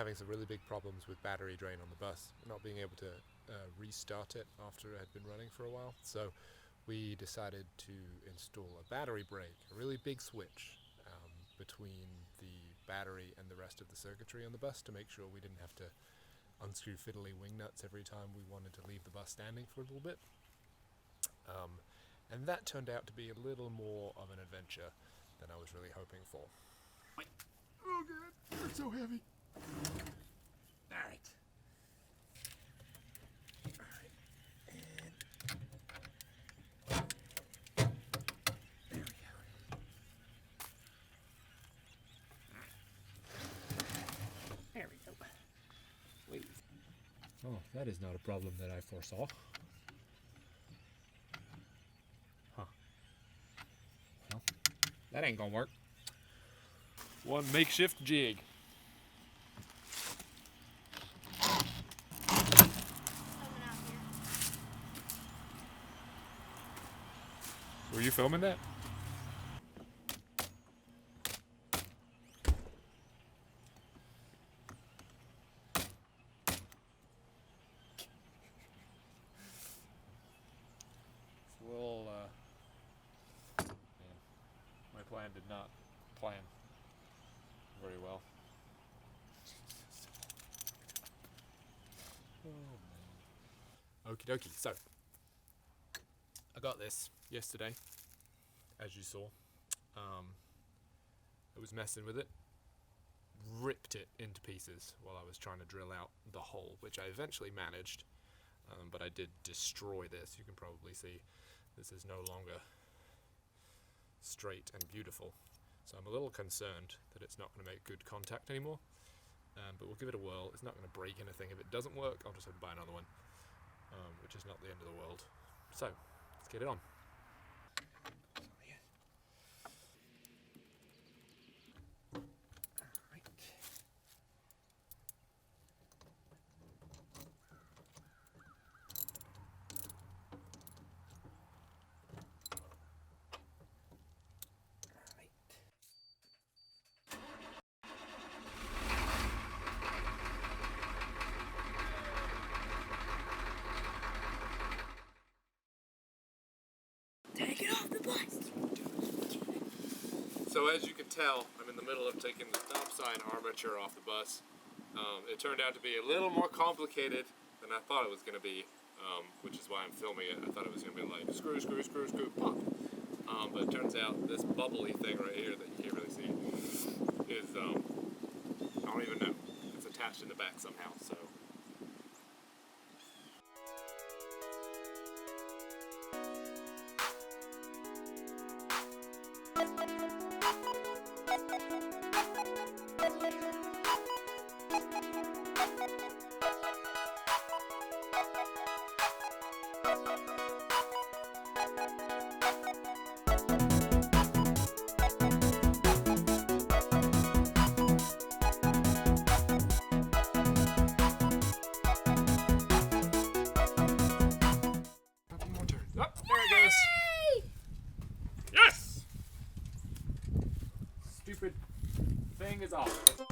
having some really big problems with battery drain on the bus, not being able to restart it after it had been running for a while. So we decided to install a battery break, a really big switch between the battery and the rest of the circuitry on the bus to make sure we didn't have to unscrew fiddly wing nuts every time we wanted to leave the bus standing for a little bit. And that turned out to be a little more of an adventure than I was really hoping for. Oh god, you're so heavy. Alright. There we go. Wait. Oh, that is not a problem that I foresaw. Huh. Well, that ain't gonna work. One makeshift jig. Were you filming that? Well, man, my plan did not plan very well. Oh man. Okie dokie. So, I got this yesterday, as you saw. I was messing with it, ripped it into pieces while I was trying to drill out the hole, which I eventually managed, but I did destroy this. You can probably see this is no longer straight and beautiful. So I'm a little concerned that it's not going to make good contact anymore, but we'll give it a whirl. It's not going to break anything. If it doesn't work, I'll just have to buy another one, which is not the end of the world. So, let's get it on. Take it off the bus! So as you can tell, I'm in the middle of taking the stop sign armature off the bus. It turned out to be a little more complicated than I thought it was going to be, which is why I'm filming it. I thought it was going to be like screw, screw, screw, screw, pop. But it turns out this bubbly thing right here that you can't really see is, I don't even know. It's attached in the back somehow, so. Oh, there it goes. Yes! Stupid thing is off.